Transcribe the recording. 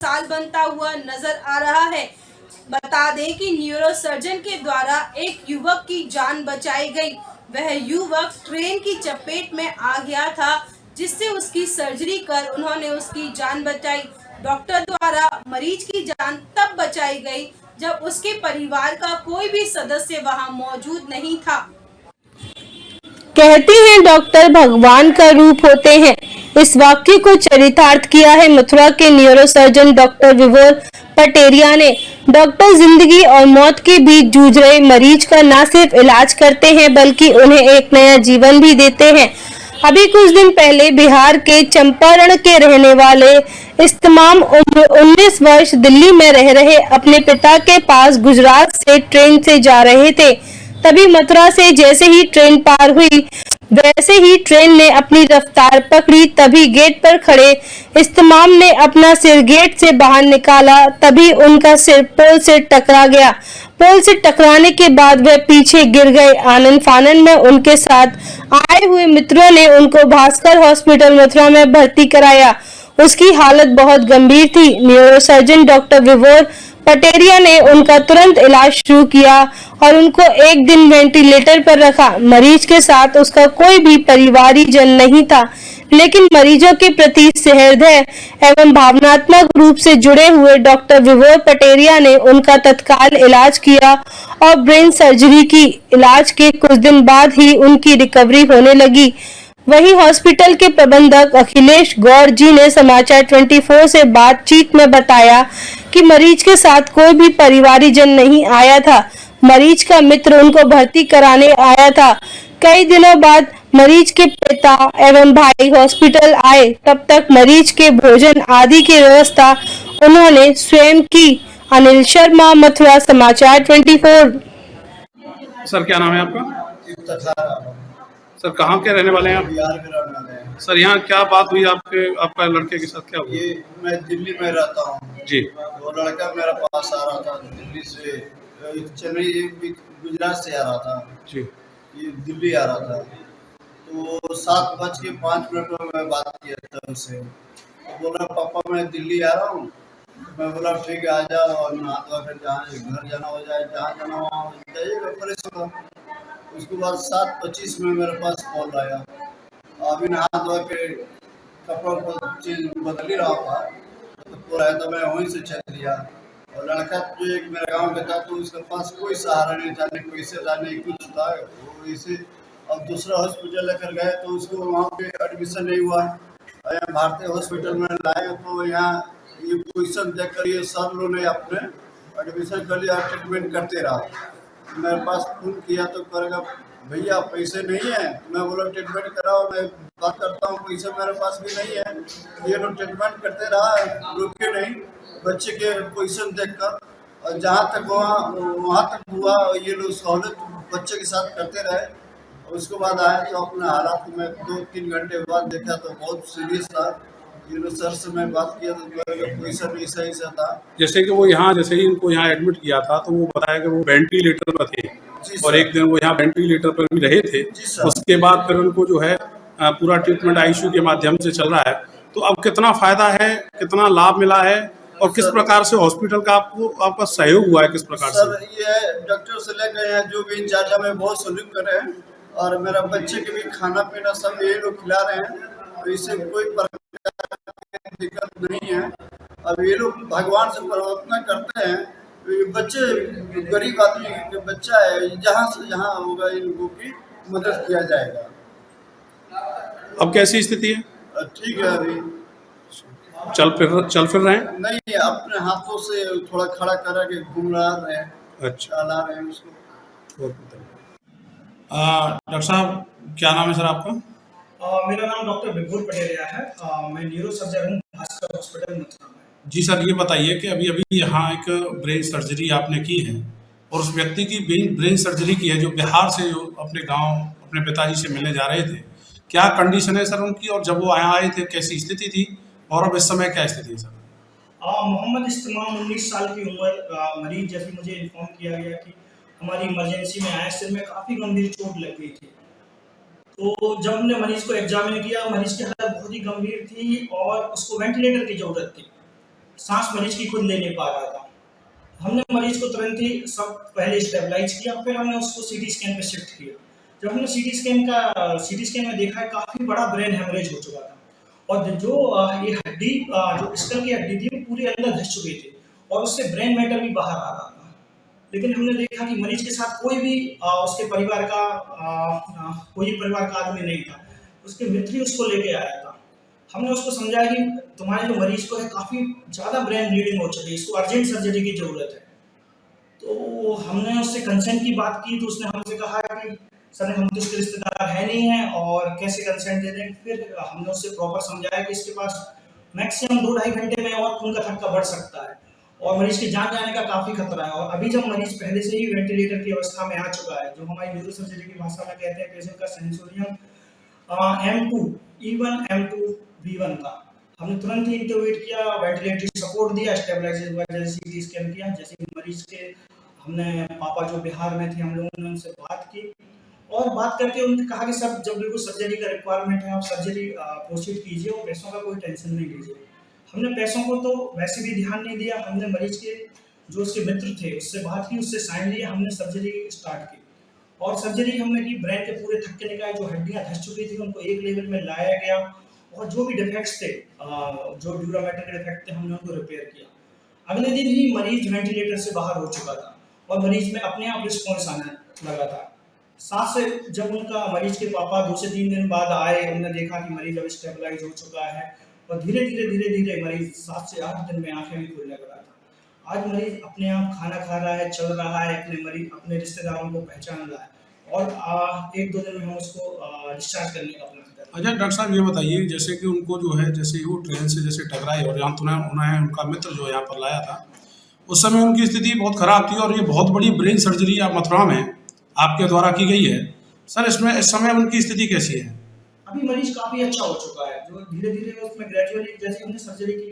साल बनता हुआ नजर आ रहा है। बता दें कि न्यूरोसर्जन के द्वारा एक युवक की जान बचाई गई। वह युवक ट्रेन की चपेट में आ गया था, जिससे उसकी सर्जरी कर उन्होंने उसकी जान बचाई। डॉक्टर द्वारा मरीज की जान तब बचाई गई जब उसके परिवार का कोई भी सदस्य वहां मौजूद नहीं था। कहते हैं डॉक्टर भगवान का रूप होते हैं। इस वाक्य को चरितार्थ किया है मथुरा के न्यूरोसर्जन डॉक्टर विभोर पटेरिया ने। डॉक्टर जिंदगी और मौत के बीच जूझ रहे मरीज का न सिर्फ इलाज करते हैं बल्कि उन्हें एक नया जीवन भी देते हैं। अभी कुछ दिन पहले बिहार के चंपारण के रहने वाले इस्तेमाम उम्र 19 वर्ष दिल्ली में रह रहे अपने पिता के पास गुजरात से ट्रेन से जा रहे थे। तभी मथुरा से जैसे ही ट्रेन पार हुई, वैसे ही ट्रेन ने अपनी रफ्तार पकड़ी। तभी गेट पर खड़े इस्तेमाम ने अपना सिर गेट से बाहर निकाला। तभी उनका सिर पोल से टकरा गया। पोल से टकराने के बाद वह पीछे गिर गए। आनंद फानन में उनके साथ आए हुए मित्रों ने उनको भास्कर हॉस्पिटल मथुरा में भर्ती कराया। उसकी हालत बहुत गंभीर थी। न्यूरोसर्जन डॉक्टर विभोर पटेरिया ने उनका तुरंत इलाज शुरू किया और उनको एक दिन वेंटिलेटर पर रखा। मरीज के साथ उसका कोई भी परिवारीजन नहीं था, लेकिन मरीजों के प्रति सहृदय एवं भावनात्मक रूप से जुड़े हुए डॉक्टर विभोर पटेरिया ने उनका तत्काल इलाज किया और ब्रेन सर्जरी की। इलाज के कुछ दिन बाद ही उनकी रिकवरी होने लगी। वहीं हॉस्पिटल के प्रबंधक अखिलेश गौर जी ने समाचार 24 से बातचीत में बताया कि मरीज के साथ कोई भी परिवारीजन नहीं आया था। मरीज का मित्र उनको भर्ती कराने आया था। कई दिनों बाद मरीज के पिता एवं भाई हॉस्पिटल आए। तब तक मरीज के भोजन आदि की व्यवस्था उन्होंने स्वयं की। अनिल शर्मा, मथुरा, समाचार 24। सर क्या नाम है आपका? सर कहाँ के रहने वाले हैं आप? बिहार के रहने वाले हैं। सर यहाँ क्या बात हुई आपका लड़के के साथ क्या हुआ? ये मैं दिल्ली में रहता हूँ जी। वो लड़का मेरे पास आ रहा था दिल्ली से, चेन्नई गुजरात से आ रहा था जी। ये दिल्ली आ रहा था। तो 7:05 में मैं बात किया था उससे। तो बोला पापा मैं दिल्ली आ रहा हूँ। मैं बोला ठीक है आ जा और नहा धोआ कर जहाँ घर जाना हो जाए, जहाँ जाना वहाँ जाइएगा, फ्रेश होगा। उसके बाद 7:25 में मेरे पास कॉल आया। अभी नहा धोआ के कपड़ा को चीज बदल ही रहा था तो कॉल आया, तो मैं वहीं से चल दिया। और लड़का जो एक मेरे गांव का था, तो उसके पास कोई सहारा नहीं था, नहीं पैसे था, नहीं कुछ था। वो इसे अब दूसरा हॉस्पिटल लेकर गए तो उसको वहाँ पे एडमिशन नहीं हुआ। यहाँ भारतीय हॉस्पिटल में लाए तो यहाँ ये पोजिशन देख कर ये सब लोगों ने अपने एडमिशन कर लिया, ट्रीटमेंट करते रहा। मेरे पास फोन किया तो करेगा भैया पैसे नहीं है। मैं बोला ट्रीटमेंट कराओ, मैं बात करता हूँ, पैसे मेरे पास भी नहीं है। ये लोग ट्रीटमेंट करते रहा, रुके नहीं बच्चे के पोजीशन देखकर। और जहाँ तक वहाँ तक हुआ ये लोग सहूलत बच्चे के साथ करते रहे। उसके बाद आए तो अपने हालात में 2-3 घंटे बाद देखा तो बहुत सीरियस था। ये लोग सर से मैं बात किया तो पोजीशन ऐसा ऐसा था। जैसे कि वो यहाँ जैसे ही इनको यहाँ एडमिट किया था तो वो बताया कि वो वेंटिलेटर पर थे और एक दिन वो यहाँ वेंटिलेटर पर भी रहे थे। उसके बाद फिर उनको जो है पूरा ट्रीटमेंट आईसीयू के माध्यम से चल रहा है। तो अब कितना फायदा है, कितना लाभ मिला है और किस प्रकार से हॉस्पिटल का आपका सहयोग हुआ है, किस प्रकार से? सर ये डॉक्टर से लेकर यहाँ जो भी इंचार्ज हमें बहुत सल्यूट कर रहे हैं और मेरा बच्चे के भी खाना पीना सब ये लोग खिला रहे हैं, तो इससे कोई दिक्कत नहीं है। अब ये लोग भगवान से प्रार्थना करते हैं। ये बच्चे गरीब आदमी के बच्चा है, जहाँ से जहाँ होगा इनको की मदद किया जाएगा। अब कैसी स्थिति है? ठीक है, अभी चल फिर रहे हैं? नहीं, अपने हाथों से थोड़ा खड़ा करा के घूम रहे हैं। अच्छा, चला रहे हैं उसको। डॉक्टर साहब क्या नाम है सर आपका? मेरा नाम डॉक्टर विभोर पटेरिया है। मैं न्यूरो सर्जन हूँ भास्कर हॉस्पिटल मथुरा में। जी सर, ये बताइए कि अभी अभी यहाँ एक ब्रेन सर्जरी आपने की है और उस व्यक्ति की ब्रेन सर्जरी की है जो बिहार से अपने गांव अपने पिताजी से मिलने जा रहे थे। क्या कंडीशन है सर उनकी, और जब वो यहाँ आए थे कैसी स्थिति थी और अब इस समय क्या स्थिति है सर? मोहम्मद इस्तेमाम 19 साल की उम्र मरीज, जैसे मुझे इन्फॉर्म किया गया कि हमारी इमरजेंसी में आए, सिर में काफ़ी गंभीर चोट लग गई थी। तो जब हमने मरीज को एग्जामिन किया, मरीज की हालत बहुत ही गंभीर थी और उसको वेंटिलेटर की ज़रूरत थी। सांस मरीज की खुद ले नहीं पा रहा था। हमने मरीज को तुरंत ही सब पहले स्टेबलाइज किया, फिर हमने उसको सीटी स्कैन पे शिफ्ट किया। जब हमने सीटी स्कैन में देखा काफ़ी बड़ा ब्रेन हेमरेज हो चुका था और जो ये हड्डी जो स्कल की हड्डी थी वो पूरी अंदर धंस चुकी थी और उससे ब्रेन मैटर भी बाहर आ रहा था। लेकिन हमने देखा कि मरीज के साथ कोई भी उसके परिवार का कोई परिवार का आदमी नहीं था, उसके मित्र ही उसको लेके आया था। हमने उसको समझाया कि तुम्हारे जो मरीज को है काफ़ी ज़्यादा ब्रेन ब्लीडिंग हो चुकी है, इसको अर्जेंट सर्जरी की ज़रूरत है। तो हमने उससे कंसेंट की बात की तो उसने हमसे कहा कि सर हम तो इसके रिश्तेदार है नहीं हैं और कैसे कंसेंट दे दें। फिर हमने उससे प्रॉपर समझाया कि इसके पास मैक्सिमम 2-2.5 घंटे में और खून का थक्का बढ़ सकता है और मरीज की जान जाने का काफ़ी खतरा है। और अभी जब मरीज पहले से ही वेंटिलेटर की अवस्था में आ चुका है, जो हमारी न्यूरो सर्जरी की भाषा में कहते हैं पेशेंट का sensorium M2 E1 M2 V1 था, हमने तुरंत ही इंटरवेट किया, वेंटिलेटरी सपोर्ट दिया, स्टेबलाइजेशन वगैरह सीटी स्कैन किया। जैसे कि मरीज के हमने पापा जो बिहार में थे, हम लोगों ने उनसे बात की और बात करके उन्होंने कहा कि सर जब बिल्कुल सर्जरी का रिक्वायरमेंट है आप सर्जरी प्रोसीड कीजिए और पैसों का कोई टेंशन नहीं लीजिए। हमने पैसों को तो वैसे भी ध्यान नहीं दिया, हमने मरीज के जो उसके मित्र थे उससे बात की, उससे साइन लिया, हमने सर्जरी स्टार्ट की और सर्जरी हमने की। ब्रेन के पूरे थक्के निकाले, जो हड्डियां धंस चुकी थी उनको एक लेवल में लाया गया और जो भी डिफेक्ट्स थे, जो ड्यूरामेटल के डिफेक्ट थे, हमने उनको रिपेयर किया। अगले दिन ही मरीज वेंटिलेटर से बाहर हो चुका था और मरीज में अपने आप रिस्पॉन्स आने लगा था। साथ से जब उनका मरीज के पापा 2 से 3 दिन बाद आए, उन्होंने देखा कि मरीज अब स्टेबलाइज हो चुका है और धीरे धीरे मरीज 7 से 8 दिन में आंखें भी खुलने लगा था। आज मरीज अपने आप खाना खा रहा है, चल रहा है, अपने रिश्तेदारों को पहचान रहा है और 1-2 दिन में हम उसको डिस्चार्ज करने का प्लान कर रहे हैं। अच्छा डॉक्टर साहब ये बताइए, जैसे कि उनको जो है जैसे वो ट्रेन से जैसे टकराए और यहाँ तो उन्हें उनका मित्र जो यहाँ पर लाया था, उस समय उनकी स्थिति बहुत खराब थी और ये बहुत बड़ी ब्रेन सर्जरी आप मथुरा में आपके द्वारा की गई है। सर इसमें इस समय उनकी स्थिति कैसी है? अभी मरीज काफी अच्छा हो चुका है, जो धीरे धीरे उसमें ग्रेजुअली जैसे हमने सर्जरी की